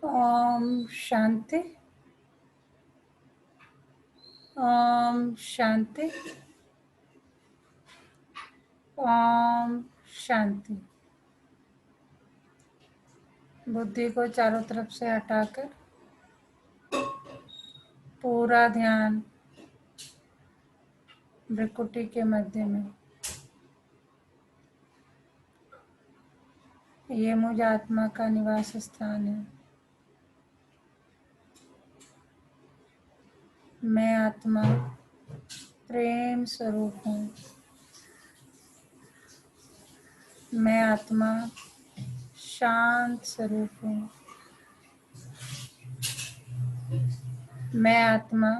ओम शांति। ओम शांति। ओम शांति। बुद्धि को चारों तरफ से हटाकर पूरा ध्यान भ्रिकुटी के मध्य में। ये मुझ आत्मा का निवास स्थान है। मैं आत्मा प्रेम स्वरूप हूँ। मैं आत्मा शांत स्वरूप हूँ। मैं आत्मा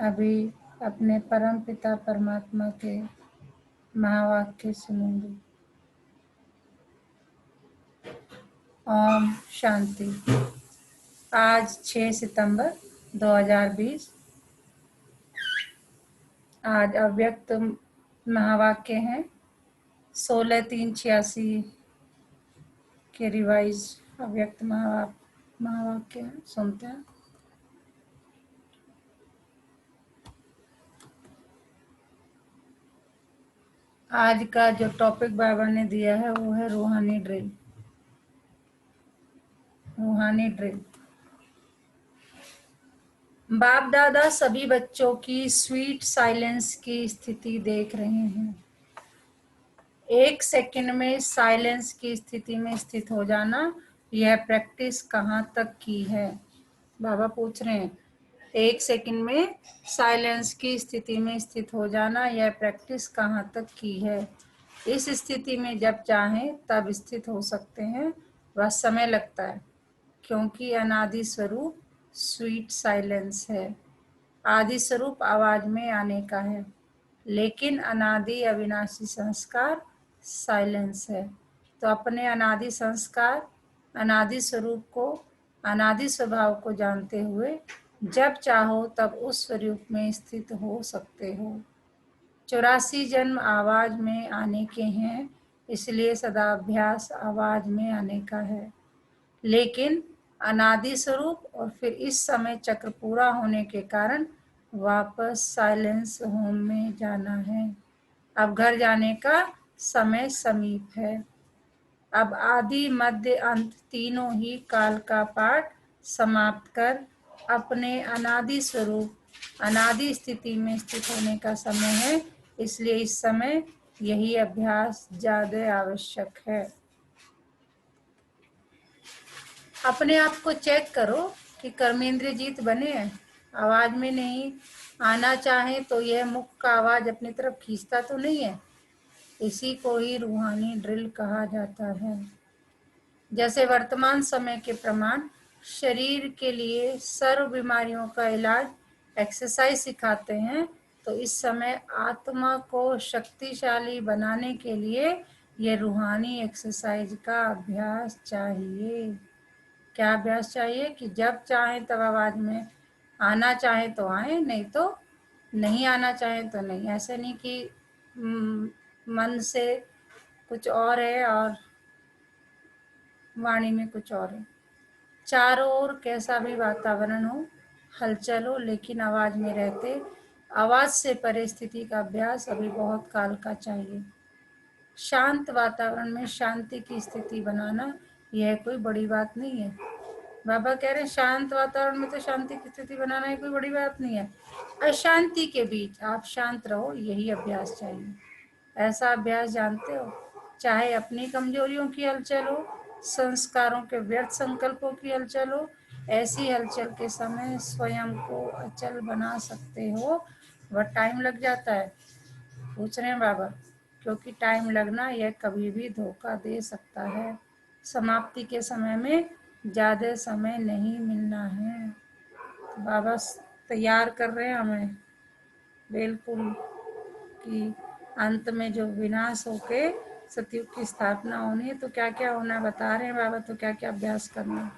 अभी अपने परम पिता परमात्मा के महावाक्य सुनूंगी। ओम शांति। आज 6 सितंबर 2020। आज अव्यक्त महावाक्य हैं। 16/3/86 के रिवाइज अव्यक्त महावाक्य हैं। सुनते हैं। आज का जो टॉपिक बाबा ने दिया है वो है रूहानी ड्रिल। रूहानी ड्रिल। बाप दादा सभी बच्चों की स्वीट साइलेंस की स्थिति देख रहे हैं। 1 सेकंड में साइलेंस की स्थिति में स्थित हो जाना, यह प्रैक्टिस कहाँ तक की है? बाबा पूछ रहे हैं। 1 सेकंड में साइलेंस की स्थिति में स्थित हो जाना, यह प्रैक्टिस कहाँ तक की है? इस स्थिति में जब चाहें तब स्थित हो सकते हैं। वह समय लगता है क्योंकि अनादि स्वरूप स्वीट साइलेंस है। आदि स्वरूप आवाज में आने का है, लेकिन अनादि अविनाशी संस्कार साइलेंस है। तो अपने अनादि संस्कार, अनादि स्वरूप को, अनादि स्वभाव को जानते हुए जब चाहो तब उस स्वरूप में स्थित हो सकते हो। 84 जन्म आवाज में आने के हैं, इसलिए सदा अभ्यास आवाज में आने का है। लेकिन अनादि स्वरूप और फिर इस समय चक्र पूरा होने के कारण वापस साइलेंस होम में जाना है। अब घर जाने का समय समीप है। अब आदि मध्य अंत तीनों ही काल का पाठ समाप्त कर अपने अनादि स्वरूप, अनादि स्थिति में स्थित होने का समय है। इसलिए इस समय यही अभ्यास ज्यादा आवश्यक है। अपने आप को चेक करो कि कर्मेंद्रिय जीत बने हैं। आवाज में नहीं आना चाहे तो यह मुख का आवाज अपनी तरफ खींचता तो नहीं है। इसी को ही रूहानी ड्रिल कहा जाता है। जैसे वर्तमान समय के प्रमाण शरीर के लिए सर्व बीमारियों का इलाज एक्सरसाइज सिखाते हैं, तो इस समय आत्मा को शक्तिशाली बनाने के लिए यह रूहानी एक्सरसाइज का अभ्यास चाहिए। क्या अभ्यास चाहिए कि जब चाहे तब आवाज में आना चाहे तो आए, नहीं तो नहीं आना चाहे तो नहीं। ऐसे नहीं कि मन से कुछ और है और वाणी में कुछ और है। चारों ओर कैसा भी वातावरण हो, हलचल हो, लेकिन आवाज में रहते आवाज से परे स्थिति का अभ्यास अभी बहुत काल का चाहिए। शांत वातावरण में शांति की स्थिति बनाना यह कोई बड़ी बात नहीं है। बाबा कह रहे हैं शांत वातावरण में तो शांति की स्थिति बनाना ही कोई बड़ी बात नहीं है। अशांति के बीच आप शांत रहो, यही अभ्यास चाहिए। ऐसा अभ्यास जानते हो, चाहे अपनी कमजोरियों की हलचल हो, संस्कारों के व्यर्थ संकल्पों की हलचल हो, ऐसी हलचल के समय स्वयं को अचल बना सकते हो। वह टाइम लग जाता है। पूछ रहे हैं बाबा, क्योंकि टाइम लगना यह कभी भी धोखा दे सकता है। समाप्ति के समय में ज़्यादा समय नहीं मिलना है। तो बाबा तैयार कर रहे हैं हमें बिल्कुल कि अंत में जो विनाश होके सतयुग की स्थापना होनी है, तो क्या क्या होना है बता रहे हैं बाबा। तो क्या क्या अभ्यास करना है।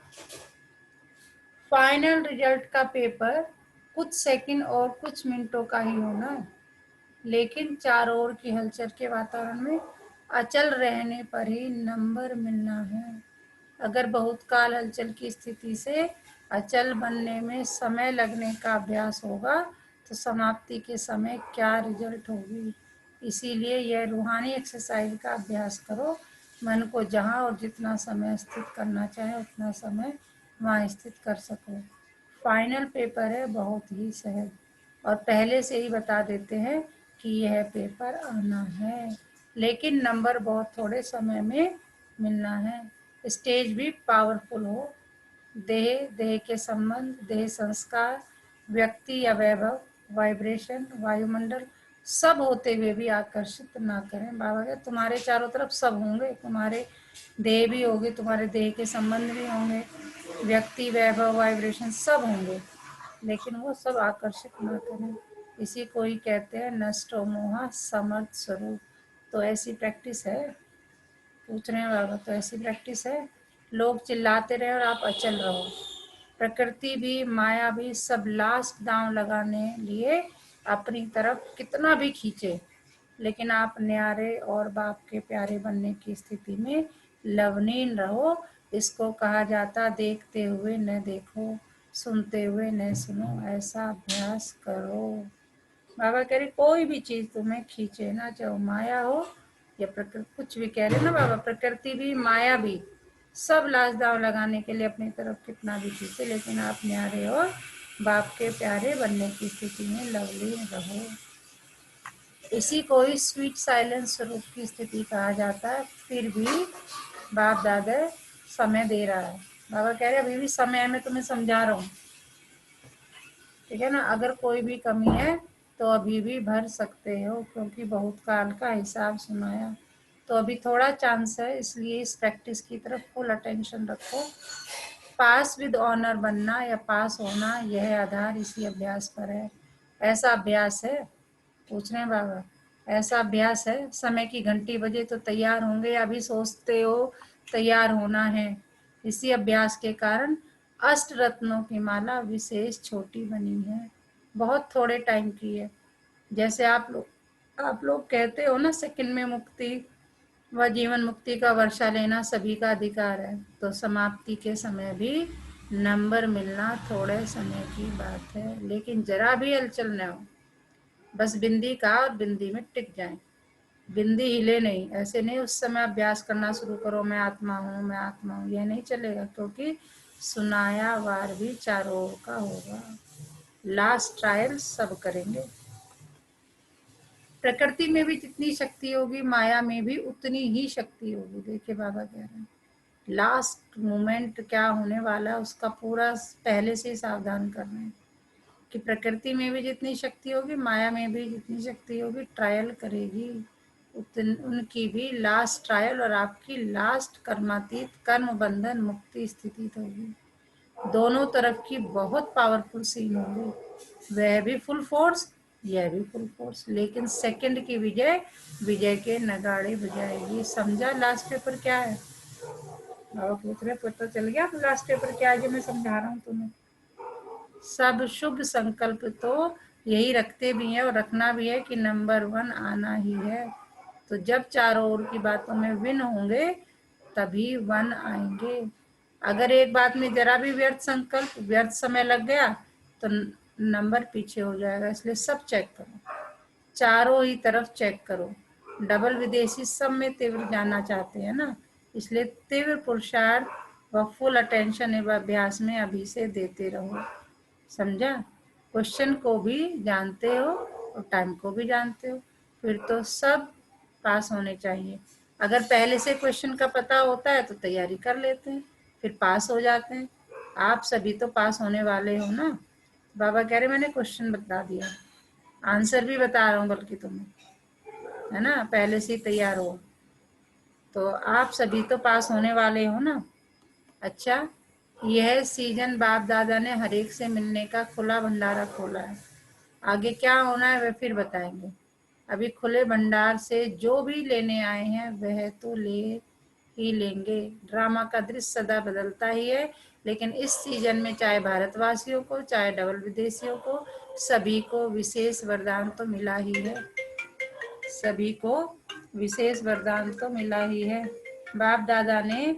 फाइनल रिजल्ट का पेपर कुछ सेकंड और कुछ मिनटों का ही होना है, लेकिन चारों ओर की हलचल के वातावरण में अचल रहने पर ही नंबर मिलना है। अगर बहुत काल हलचल की स्थिति से अचल बनने में समय लगने का अभ्यास होगा तो समाप्ति के समय क्या रिजल्ट होगी। इसीलिए यह रूहानी एक्सरसाइज का अभ्यास करो। मन को जहाँ और जितना समय स्थित करना चाहे उतना समय वहाँ स्थित कर सको। फाइनल पेपर है बहुत ही सहज, और पहले से ही बता देते हैं कि यह पेपर आना है, लेकिन नंबर बहुत थोड़े समय में मिलना है। स्टेज भी पावरफुल हो। देह के संबंध, देह संस्कार, व्यक्ति या वैभव, वाइब्रेशन, वायुमंडल सब होते हुए भी आकर्षित ना करें। बाबा के तुम्हारे चारों तरफ सब होंगे, तुम्हारे देह भी होंगे, तुम्हारे देह के संबंध भी होंगे, व्यक्ति, वैभव, वाइब्रेशन सब होंगे, लेकिन वो सब आकर्षित ना करें। इसी को ही कहते हैं नष्टो मोहा समर्थ स्वरूप। तो ऐसी प्रैक्टिस है, पूछ रहे हैं बाबा, तो ऐसी प्रैक्टिस है। लोग चिल्लाते रहे और आप अचल रहो। प्रकृति भी, माया भी सब लास्ट दांव लगाने लिए अपनी तरफ कितना भी खींचे, लेकिन आप न्यारे और बाप के प्यारे बनने की स्थिति में लवलीन रहो। इसको कहा जाता देखते हुए न देखो, सुनते हुए न सुनो, ऐसा अभ्यास करो। बाबा कह रहे कोई भी चीज तुम्हें खींचे ना, चाहे माया हो या प्रकृति, कुछ भी कह रहे ना बाबा, प्रकृति भी माया भी सब लाज दाव लगाने के लिए अपनी तरफ कितना भी खींचे, लेकिन आप न्यारे और बाप के प्यारे बनने की स्थिति में लवलीन रहो। इसी को ही स्वीट साइलेंस स्वरूप की स्थिति कहा जाता है। फिर भी बाप दादा समय दे रहा है। बाबा कह रहे अभी भी समय है, मैं तुम्हें समझा रहा हूँ, ठीक है ना। अगर कोई भी कमी है तो अभी भी भर सकते हो, क्योंकि बहुत काल का हिसाब सुनाया, तो अभी थोड़ा चांस है, इसलिए इस प्रैक्टिस की तरफ फुल अटेंशन रखो। पास विद ऑनर बनना या पास होना, यह आधार इसी अभ्यास पर है। ऐसा अभ्यास है, पूछ रहे हैं बाबा, ऐसा अभ्यास है। समय की घंटी बजे तो तैयार होंगे, या अभी सोचते हो तैयार होना है। इसी अभ्यास के कारण अष्ट रत्नों की माला विशेष छोटी बनी है, बहुत थोड़े टाइम की है। जैसे आप लोग कहते हो ना, सेकंड में मुक्ति व जीवन मुक्ति का वर्षा लेना सभी का अधिकार है, तो समाप्ति के समय भी नंबर मिलना थोड़े समय की बात है, लेकिन जरा भी हलचल न हो। बस बिंदी का और बिंदी में टिक जाएं, बिंदी हिले नहीं। ऐसे नहीं उस समय अभ्यास करना शुरू करो, मैं आत्मा हूँ, मैं आत्मा हूँ, यह नहीं चलेगा, क्योंकि सुनाया वार भी चारों ओर का होगा। लास्ट ट्रायल सब करेंगे। प्रकृति में भी जितनी शक्ति होगी, माया में भी उतनी ही शक्ति होगी। देखिए बाबा कह रहे हैं लास्ट मोमेंट क्या होने वाला है उसका पूरा पहले से ही सावधान करना है, कि प्रकृति में भी जितनी शक्ति होगी, माया में भी जितनी शक्ति होगी, ट्रायल करेगी उनकी भी लास्ट ट्रायल, और आपकी लास्ट कर्मातीत कर्म बंधन मुक्ति स्थिति होगी। दोनों तरफ की बहुत पावरफुल सीन होगी, वह भी फुल फोर्स, यह भी फुल फोर्स, लेकिन सेकंड की विजय विजय के नगाड़े बजाएगी। समझा लास्ट पेपर क्या है? बाबा पूछ रहे पता चल गया लास्ट पेपर क्या है जो मैं समझा रहा हूँ तुम्हें। सब शुभ संकल्प तो यही रखते भी हैं और रखना भी है कि नंबर 1 आना ही है। तो जब चारों ओर की बातों में विन होंगे तभी 1 आएंगे। अगर एक बात में जरा भी व्यर्थ संकल्प, व्यर्थ समय लग गया तो नंबर पीछे हो जाएगा। इसलिए सब चेक करो, चारों ही तरफ चेक करो। डबल विदेशी सब में तीव्र जाना चाहते हैं ना, इसलिए तीव्र पुरुषार्थ व फुल अटेंशन एवं अभ्यास में अभी से देते रहो। समझा? क्वेश्चन को भी जानते हो और टाइम को भी जानते हो, फिर तो सब पास होने चाहिए। अगर पहले से क्वेश्चन का पता होता है तो तैयारी कर लेते हैं, फिर पास हो जाते हैं। आप सभी तो पास होने वाले हो ना। बाबा कह रहे मैंने क्वेश्चन बता दिया, आंसर भी बता रहा हूँ बल्कि तुम्हें, है ना, पहले से ही तैयार हो, तो आप सभी तो पास होने वाले हो ना। अच्छा, यह सीजन बाप दादा ने हर एक से मिलने का खुला भंडारा खोला है। आगे क्या होना है वह फिर बताएंगे। अभी खुले भंडार से जो भी लेने आए हैं वह तो ले ही लेंगे। ड्रामा का दृश्य सदा बदलता ही है, लेकिन इस सीजन में चाहे भारतवासियों को चाहे डबल विदेशियों को, सभी को विशेष वरदान तो मिला ही है। सभी को विशेष वरदान तो मिला ही है। बाप दादा ने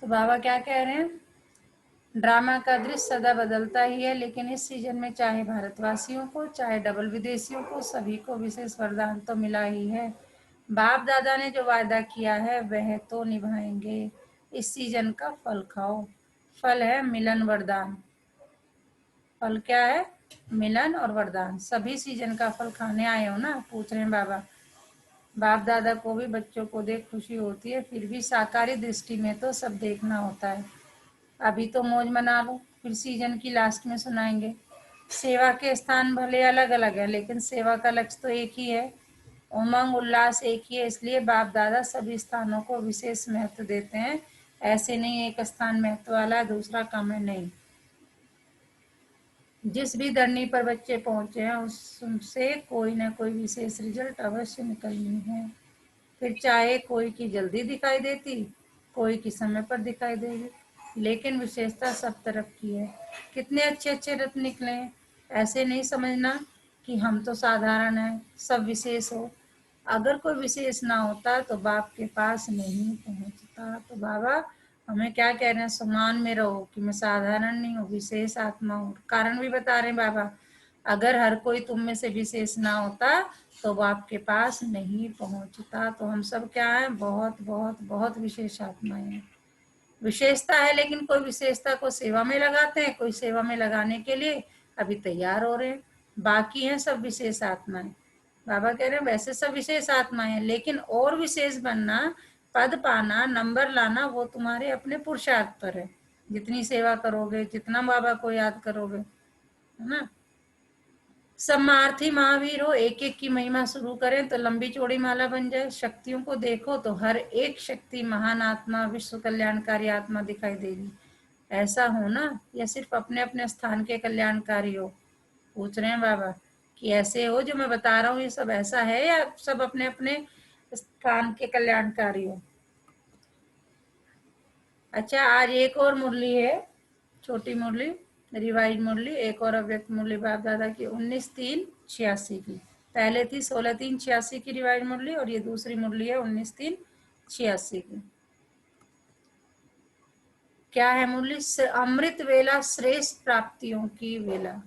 तो बाबा क्या कह रहे हैं, ड्रामा का दृश्य सदा बदलता ही है, लेकिन इस सीजन में चाहे भारतवासियों को चाहे डबल विदेशियों को सभी को विशेष वरदान तो मिला ही है। बाप दादा ने जो वादा किया है वह तो निभाएंगे। इस सीजन का फल खाओ। फल है मिलन वरदान। फल क्या है, मिलन और वरदान। सभी सीजन का फल खाने आए हो ना, पूछ रहे हैं बाबा। बाप दादा को भी बच्चों को देख खुशी होती है, फिर भी साकारी दृष्टि में तो सब देखना होता है। अभी तो मौज मना लो, फिर सीजन की लास्ट में सुनाएंगे। सेवा के स्थान भले अलग अलग है, लेकिन सेवा का लक्ष्य तो एक ही है, उमंग उल्लास एक ही है। इसलिए बाप दादा सभी स्थानों को विशेष महत्व देते हैं। ऐसे नहीं एक स्थान महत्व वाला है दूसरा कम है, नहीं। जिस भी धरनी पर बच्चे पहुंचे हैं उससे कोई ना कोई विशेष रिजल्ट अवश्य निकलनी है। फिर चाहे कोई की जल्दी दिखाई देती, कोई की समय पर दिखाई देगी, लेकिन विशेषता सब तरफ की है। कितने अच्छे अच्छे रत्न निकले हैं। ऐसे नहीं समझना कि हम तो साधारण हैं, सब विशेष हो। अगर कोई विशेष ना होता तो बाप के पास नहीं पहुंचता। तो बाबा हमें क्या कह रहे हैं, समान में रहो कि मैं साधारण नहीं हूँ, विशेष आत्मा हूँ। कारण भी बता रहे हैं बाबा, अगर हर कोई तुम में से विशेष ना होता तो वो आपके पास नहीं पहुंचता। तो हम सब क्या है, बहुत बहुत बहुत विशेष आत्माएं हैं। विशेषता है, लेकिन कोई विशेषता को सेवा में लगाते हैं, कोई सेवा में लगाने के लिए अभी तैयार हो रहे हैं। बाकी हैं सब विशेष आत्माएं। बाबा कह रहे हैं वैसे सब विशेष आत्माएं हैं, लेकिन और विशेष बनना, पद पाना, नंबर लाना वो तुम्हारे अपने पुरुषार्थ पर है। जितनी सेवा करोगे, जितना बाबा को याद करोगे, है ना। समार्थी महावीर हो, एक एक की महिमा शुरू करें तो लंबी चौड़ी माला बन जाए। शक्तियों को देखो तो हर एक शक्ति महान आत्मा, विश्व कल्याणकारी आत्मा दिखाई देगी। ऐसा हो ना, या सिर्फ अपने अपने स्थान के कल्याणकारी हो। पूछ रहे हैं बाबा कि ऐसे हो जो मैं बता रहा हूँ ये सब ऐसा है, या सब अपने अपने स्थान के कल्याणकारी हो। अच्छा, आज एक और मुरली है, छोटी मुरली, रिवाइज मुरली, एक और अव्यक्त मुरली बाप दादा की 19/3/86 की। पहले थी 16/3/86 की रिवाइज मुरली, और ये दूसरी मुरली है 19/3/86 की। क्या है मुरली, अमृत वेला श्रेष्ठ प्राप्तियों की वेला।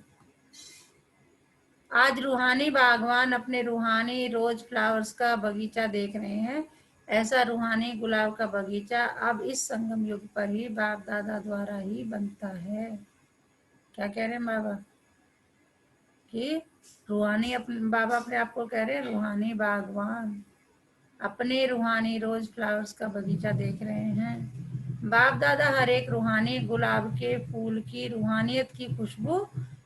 आज रूहानी बागवान अपने रूहानी रोज फ्लावर्स का बगीचा देख रहे हैं। ऐसा रूहानी गुलाब का बगीचा अब इस संगम युग पर ही बाप दादा द्वारा ही बनता है। क्या कह रहे हैं बाबा कि रूहानी, अपने बाबा अपने आप को कह रहे हैं रूहानी बागवान, अपने रूहानी रोज फ्लावर्स का बगीचा देख रहे हैं। बाप दादा हर एक रूहानी गुलाब के फूल की रूहानियत की खुशबू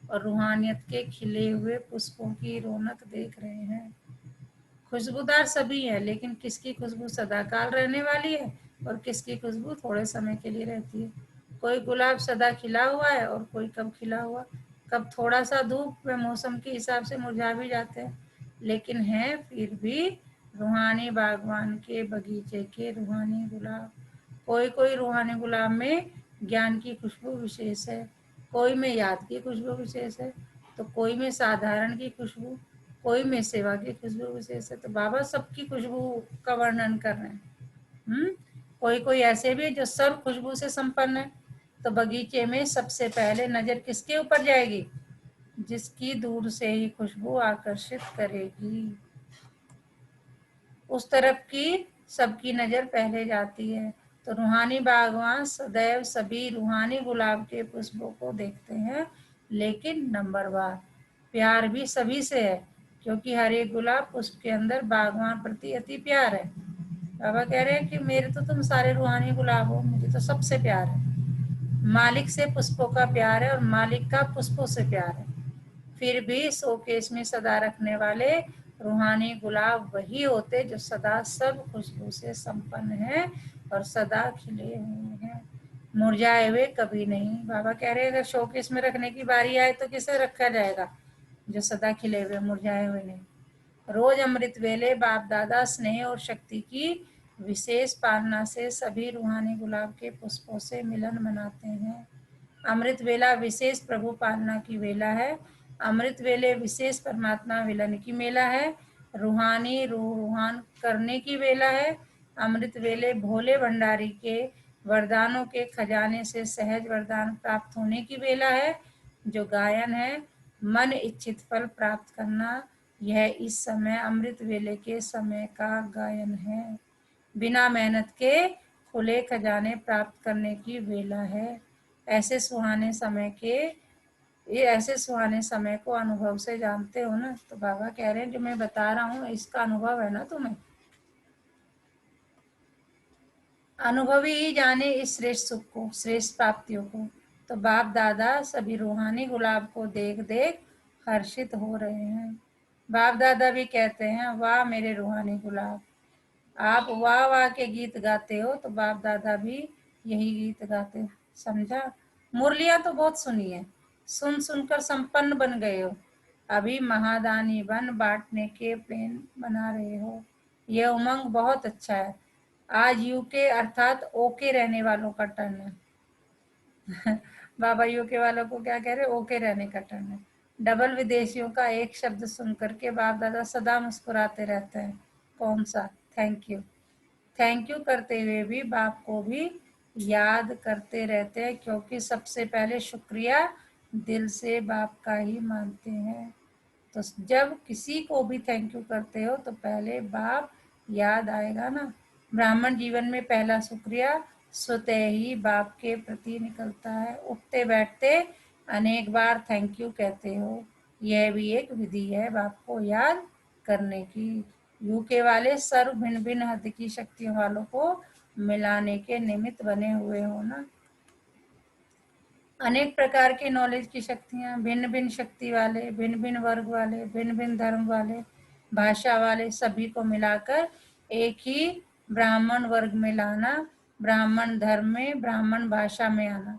और रूहानियत के खिले हुए पुष्पों की रौनक देख रहे हैं। खुशबूदार सभी है, लेकिन किसकी खुशबू सदाकाल रहने वाली है और किसकी खुशबू थोड़े समय के लिए रहती है। कोई गुलाब सदा खिला हुआ है और कोई कब खिला हुआ, कब थोड़ा सा धूप में मौसम के हिसाब से मुरझा भी जाते हैं, लेकिन है फिर भी रूहानी बागवान के बगीचे के रूहानी गुलाब। कोई कोई रूहानी गुलाब में ज्ञान की खुशबू विशेष है, कोई में याद की खुशबू विशेष है, तो कोई में साधारण की खुशबू, कोई में सेवा की खुशबू विशेष है। तो बाबा सबकी खुशबू का वर्णन कर रहे हैं। कोई कोई ऐसे भी है जो सब खुशबू से संपन्न है। तो बगीचे में सबसे पहले नजर किसके ऊपर जाएगी, जिसकी दूर से ही खुशबू आकर्षित करेगी, उस तरफ की सबकी नजर पहले जाती है। तो रूहानी बागवान सदैव सभी रूहानी गुलाब के पुष्पों को देखते हैं, लेकिन नंबरवार। प्यार भी सभी से है, क्योंकि हर एक गुलाब पुष्प के अंदर बागवान प्रति अति प्यार है। बाबा कह रहे हैं कि मेरे तो तुम सारे रूहानी गुलाब हो, मुझे तो सबसे प्यार है। मालिक से पुष्पों का प्यार है और मालिक का पुष्पों से प्यार है। फिर भी शोकेस में सदा रखने वाले रूहानी गुलाब वही होते जो सदा सब खुशबू से संपन्न है और सदा खिले हुए हैं, मुरझाए हुए कभी नहीं। बाबा कह रहे हैं अगर शोकेस में रखने की बारी आए तो किसे रखा जाएगा, जो सदा खिले हुए मुरझाए हुए नहीं। रोज अमृत वेले बाप दादा स्नेह और शक्ति की विशेष पालना से सभी रूहानी गुलाब के पुष्पों से मिलन मनाते हैं। अमृत वेला विशेष प्रभु पालना की वेला है। अमृत वेले विशेष परमात्मा मिलन की मेला है। रूहानी रूहान करने की वेला है। अमृत वेले भोले भंडारी के वरदानों के खजाने से सहज वरदान प्राप्त होने की वेला है। जो गायन है मन इच्छित फल प्राप्त करना, यह इस समय अमृत वेले के समय का गायन है। बिना मेहनत के खुले खजाने प्राप्त करने की वेला है। ऐसे सुहाने सुहाने समय को अनुभव से जानते हो ना। तो बाबा कह रहे हैं जो मैं बता रहा हूँ इसका अनुभव है ना तुम्हें। अनुभवी ही जाने इस श्रेष्ठ सुख को, श्रेष्ठ प्राप्तियों को। तो बाप दादा सभी रूहानी गुलाब को देख देख हर्षित हो रहे हैं। बाप दादा भी कहते हैं वाह मेरे रूहानी गुलाब। आप वाह वाह के गीत गाते हो तो बाप दादा भी यही गीत गाते। समझा। मुरलियां तो बहुत सुनी है, सुन सुनकर संपन्न बन गए हो। अभी महादानी बन बांटने के प्लेन बना रहे हो। यह उमंग बहुत अच्छा है। आज यूके अर्थात ओके रहने वालों का टर्न है। बाबा यूके वालों को क्या कह रहे, ओके रहने का टर्न है। डबल विदेशियों का एक शब्द सुनकर के बाप दादा सदा मुस्कुराते रहते हैं। कौन सा? Thank you. थैंक यू करते हुए भी बाप को भी याद करते रहते हैं, क्योंकि सबसे पहले शुक्रिया दिल से बाप का ही मानते हैं। तो जब किसी को भी थैंक यू करते हो तो पहले बाप याद आएगा ना। ब्राह्मण जीवन में पहला शुक्रिया स्वतः ही बाप के प्रति निकलता है। उठते बैठते अनेक बार थैंक यू कहते हो। यह भी एक विधि है बाप को याद करने की। यूके वाले सर्व भिन्न भिन्न हद की शक्तियों वालों को मिलाने के निमित्त बने हुए हो ना। अनेक प्रकार के नॉलेज की शक्तियां, भिन्न भिन्न शक्ति वाले, भिन्न भिन्न वर्ग वाले, भिन्न भिन्न धर्म वाले, भाषा वाले, सभी को मिलाकर एक ही ब्राह्मण वर्ग में लाना। ब्राह्मण धर्म में, ब्राह्मण भाषा में आना।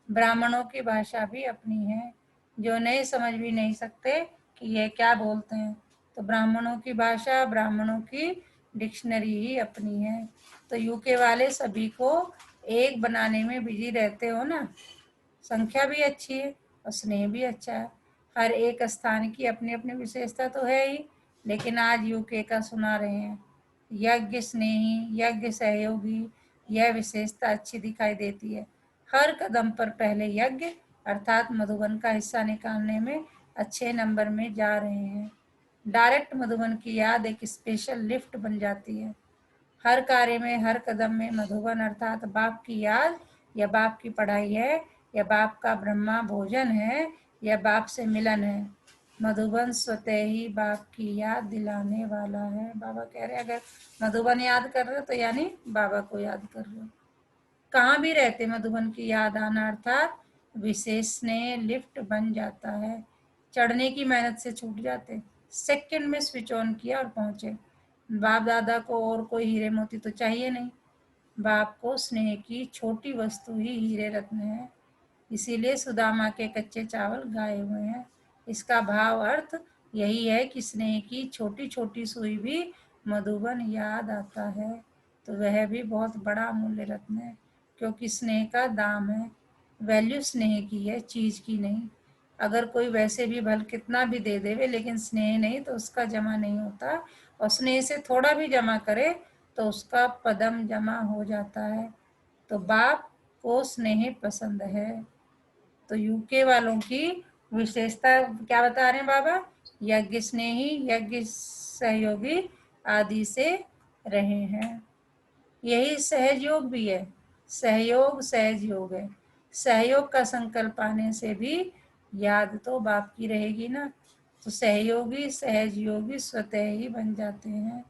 ब्राह्मणों की भाषा भी अपनी है, जो नहीं समझ भी नहीं सकते कि ये क्या बोलते हैं। तो ब्राह्मणों की भाषा, ब्राह्मणों की डिक्शनरी ही अपनी है। तो यूके वाले सभी को एक बनाने में बिजी रहते हो ना। संख्या भी अच्छी है और स्नेह भी अच्छा है। हर एक स्थान की अपनी अपनी विशेषता तो है ही, लेकिन आज यूके का सुना रहे हैं। यज्ञ स्नेही, यज्ञ सहयोगी, यह विशेषता अच्छी दिखाई देती है। हर कदम पर पहले यज्ञ अर्थात मधुबन का हिस्सा निकालने में अच्छे नंबर में जा रहे हैं। डायरेक्ट मधुबन की याद एक स्पेशल लिफ्ट बन जाती है। हर कार्य में, हर कदम में मधुबन अर्थात बाप की याद, या बाप की पढ़ाई है, या बाप का ब्रह्मा भोजन है, या बाप से मिलन है। मधुबन स्वतः ही बाप की याद दिलाने वाला है। बाबा कह रहे हैं अगर मधुबन याद कर रहे हो तो यानी बाबा को याद कर रहे हो। कहाँ भी रहते मधुबन की याद आना अर्थात विशेष स्नेह लिफ्ट बन जाता है। चढ़ने की मेहनत से छूट जाते, सेकंड में स्विच ऑन किया और पहुंचे। बाप दादा को और कोई हीरे मोती तो चाहिए नहीं। बाप को स्नेह की छोटी वस्तु ही हीरे रत्न है। इसीलिए सुदामा के कच्चे चावल गाए हुए हैं। इसका भाव अर्थ यही है कि स्नेह की छोटी छोटी सुई भी मधुबन याद आता है। तो वह भी बहुत बड़ा मूल्य रत्न है, क्योंकि स्नेह का दाम है। वैल्यू स्नेह की है, चीज की नहीं। अगर कोई वैसे भी भल कितना भी दे देवे, लेकिन स्नेह नहीं तो उसका जमा नहीं होता। और स्नेह से थोड़ा भी जमा करे तो उसका पदम जमा हो जाता है। तो बाप को स्नेह पसंद है। तो यूके वालों की विशेषता क्या बता रहे हैं बाबा? यज्ञ स्नेही, यज्ञ सहयोगी आदि से रहे हैं। यही सहज योग भी है। सहयोग सहज योग है। सहयोग का संकल्प पाने से भी याद तो बाप की रहेगी ना। तो सहयोगी सहज योगी स्वतः ही बन जाते हैं।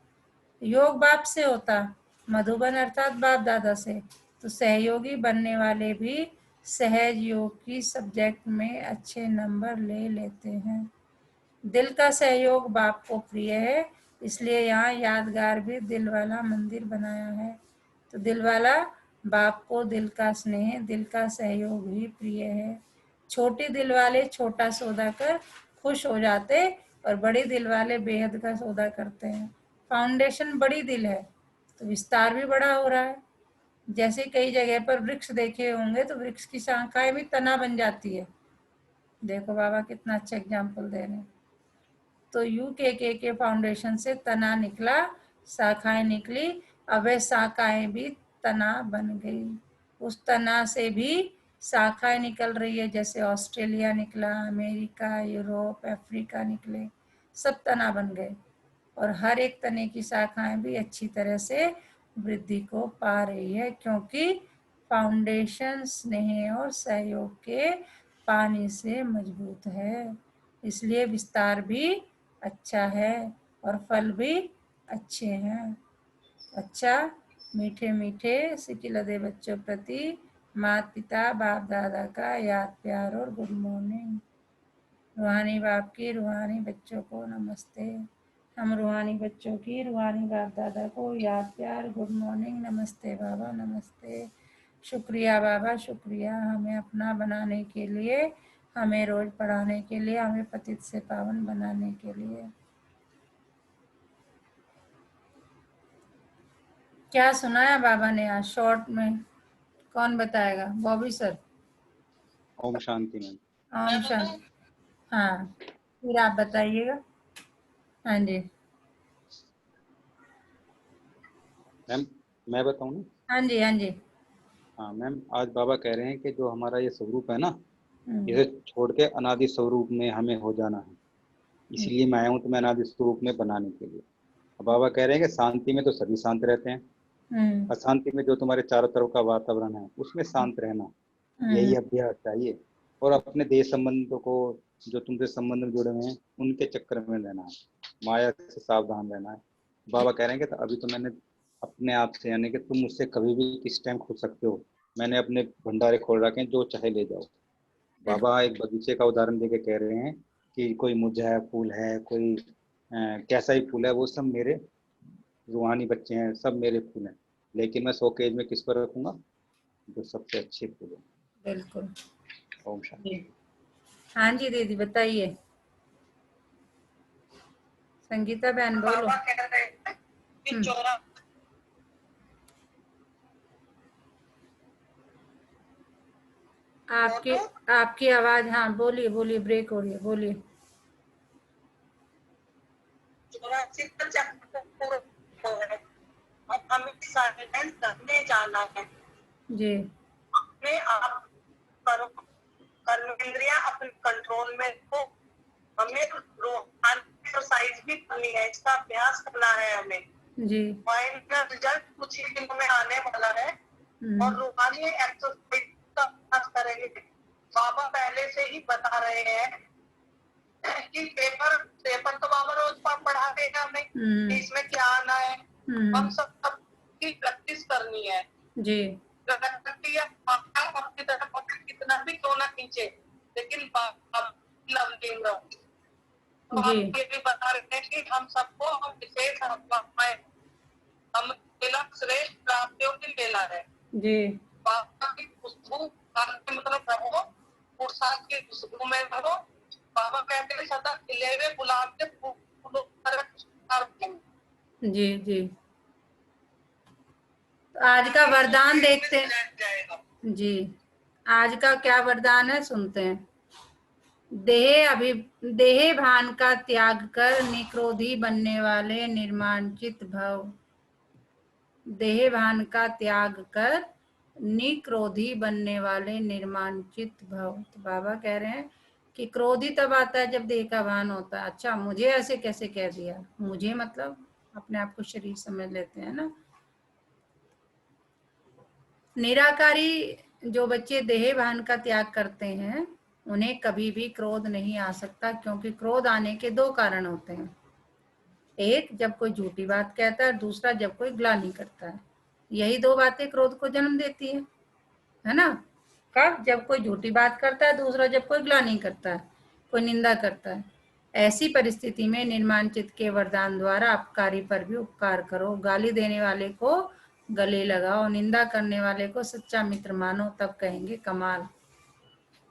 योग बाप से होता, मधुबन अर्थात बाप दादा से। तो सहयोगी बनने वाले भी सहज योग की सब्जेक्ट में अच्छे नंबर ले लेते हैं। दिल का सहयोग बाप को प्रिय है, इसलिए यहाँ यादगार भी दिल वाला मंदिर बनाया है। तो दिल वाला बाप को दिल का स्नेह, दिल का सहयोग भी प्रिय है। छोटे दिल वाले छोटा सौदा कर खुश हो जाते, और बड़े दिल वाले बेहद का सौदा करते हैं। फाउंडेशन बड़ी दिल है, तो विस्तार भी बड़ा हो रहा है। जैसे कई जगह पर वृक्ष देखे होंगे तो वृक्ष की शाखाएं भी तना बन जाती है। देखो बाबा कितना अच्छा एग्जाम्पल दे रहे हैं। तो यूके फाउंडेशन से तना निकला, शाखाएं निकली, अब वह शाखाएं भी तना बन गई। उस तना से भी शाखाएं निकल रही है, जैसे ऑस्ट्रेलिया निकला, अमेरिका, यूरोप, अफ्रीका निकले, सब तना बन गए। और हर एक तने की शाखाएं भी अच्छी तरह से वृद्धि को पा रही है, क्योंकि फाउंडेशन स्नेह और सहयोग के पानी से मजबूत है। इसलिए विस्तार भी अच्छा है और फल भी अच्छे हैं। अच्छा, मीठे मीठे सिकिलदे बच्चों प्रति माता पिता बाप दादा का याद प्यार और गुड मॉर्निंग। रूहानी बाप की रूहानी बच्चों को नमस्ते। हम रूहानी बच्चों की रूहानी बाप दादा को याद प्यार गुड मॉर्निंग, नमस्ते बाबा, नमस्ते। शुक्रिया बाबा, शुक्रिया हमें अपना बनाने के लिए, हमें रोज पढ़ाने के लिए, हमें पतित से पावन बनाने के लिए। क्या सुनाया बाबा ने आज शॉर्ट में? कौन बताएगा? बॉबी सर। ओम शांति मैम। ओम शांति। हाँ, फिर आप बताइएगा। हाँ जी मैम, मैं बताऊँ ना? हाँ जी हाँ जी। हाँ मैम, आज बाबा कह रहे हैं कि जो हमारा ये स्वरूप है ना, हम्म, इसे छोड़ के अनादि स्वरूप में हमें हो जाना है। इसलिए मैं आया हूँ तुम्हें अनादि स्वरूप में बनाने के लिए। अब बाबा कह रहे हैं कि शांति में तो सभी शांत रहते हैं, हम्म, अशांति में जो तुम्हारे चारों तरफ का वातावरण है उसमें शांत रहना, हम्म, यही अभ्यास चाहिए। और अपने देश संबंधों को, जो तुमसे संबंध में जुड़े हुए हैं, उनके चक्कर में रहना है, माया से सावधान रहना है। बाबा कह रहे हैं कि तो अभी तो मैंने अपने आप से, यानी कि तुम मुझसे कभी भी किस टाइम खुद सकते हो, मैंने अपने भंडारे खोल रखे हैं, जो चाहे ले जाओ। बाबा एक बगीचे का उदाहरण देके कह रहे हैं कि कोई मुरझाया फूल है, कोई कैसा ही फूल है, वो सब मेरे रूहानी बच्चे हैं, सब मेरे फूल हैं। लेकिन मैं शोकेज में किस पर रखूंगा? जो सबसे अच्छे फूल हैं। बिल्कुल ओम शांति। जी। हाँ जी दीदी बताइए। संगीता बहन बोलो। बाबा कह रहे हैं कि चौरा आपकी आपकी आवाज, हाँ बोलिए बोलिए, ब्रेक हो रही है, बोलिए। 84 का चक्र पूरा है। अब हमें साइलेंस करने जाना है। जी अपने आप करो, कर्मेंद्रियां अपने कंट्रोल में हो। हमें रूहानी एक्सरसाइज भी करनी है, इसका अभ्यास करना है हमें। जी माइंड का रिजल्ट कुछ ही दिनों में आने वाला है और रूहानी एक्सरसाइज का अभ्यास करेंगे। बाबा पहले से ही बता रहे हैं कि पेपर तो बाबा रोज पढ़ा देगा हमें कि इसमें क्या आना है। हम सब की प्रैक्टिस करनी है जी अपनी तरफ कितना भी क्यों ना खींचे, लेकिन तो जी हम ये भी बता रहे हैं कि हम सबको हम विशेष आत्माएं, हम श्रेष्ठ प्राप्तियों की लेना है। जी बाबा की खुशबू मतलब रहो, पुरुषार्थ की खुशबू में रहो। बाबा कहते हैं सदा खिले हुए गुलाब के फूलों जी जी। तो आज का वरदान देखते हैं जी। आज का क्या वरदान है सुनते हैं। देह भान का त्याग कर निक्रोधी बनने वाले निर्माणचित भव। देह भान का त्याग कर निक्रोधी बनने वाले निर्माणचित भव। तो बाबा कह रहे हैं कि क्रोधी तब आता है जब देह का भान होता है। अच्छा, मुझे ऐसे कैसे कह दिया? मुझे मतलब अपने आप को शरीर समझ लेते हैं ना। निराकारी जो बच्चे देह भान का त्याग करते हैं उन्हें कभी भी क्रोध नहीं आ सकता, क्योंकि क्रोध आने के दो कारण होते हैं। एक, जब कोई झूठी बात कहता है, दूसरा जब कोई ग्लानि करता है। यही दो बातें क्रोध को जन्म देती है ना। कब? जब कोई झूठी बात करता है, दूसरा जब कोई ग्लानि करता है, कोई निंदा करता है। ऐसी परिस्थिति में निर्माण चित्त के वरदान द्वारा अपकारी पर भी उपकार करो। गाली देने वाले को गले लगाओ, निंदा करने वाले को सच्चा मित्र मानो, तब कहेंगे कमाल।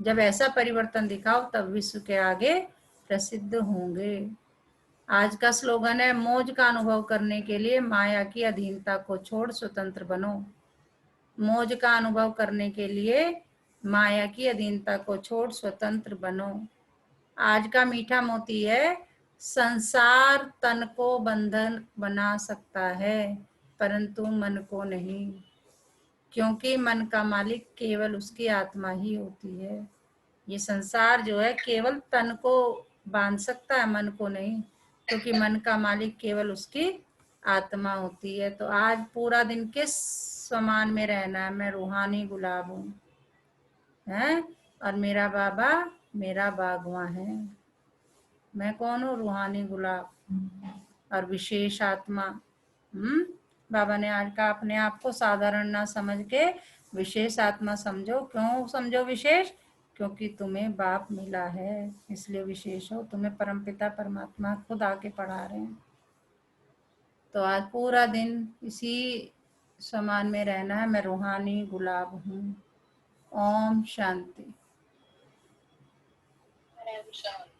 जब ऐसा परिवर्तन दिखाओ तब विश्व के आगे प्रसिद्ध होंगे। आज का स्लोगन है, मौज का अनुभव करने के लिए माया की अधीनता को छोड़ स्वतंत्र बनो। मौज का अनुभव करने के लिए माया की अधीनता को छोड़ स्वतंत्र बनो। आज का मीठा मोती है, संसार तन को बंधन बना सकता है परंतु मन को नहीं, क्योंकि मन का मालिक केवल उसकी आत्मा ही होती है। ये संसार जो है केवल तन को बांध सकता है, मन को नहीं, क्योंकि मन का मालिक केवल उसकी आत्मा होती है। तो आज पूरा दिन किस समान में रहना है? मैं रूहानी गुलाब हूँ, हैं, और मेरा बाबा मेरा बागवां है। मैं कौन हूँ? रूहानी गुलाब और विशेष आत्मा। बाबा ने आज का अपने आप को साधारण ना समझ के विशेष आत्मा समझो। क्यों समझो विशेष? क्योंकि तुम्हें बाप मिला है, इसलिए विशेष हो। तुम्हें परमपिता परमात्मा खुद आके पढ़ा रहे हैं। तो आज पूरा दिन इसी समान में रहना है। मैं रूहानी गुलाब हूँ। ओम शांति। शांति।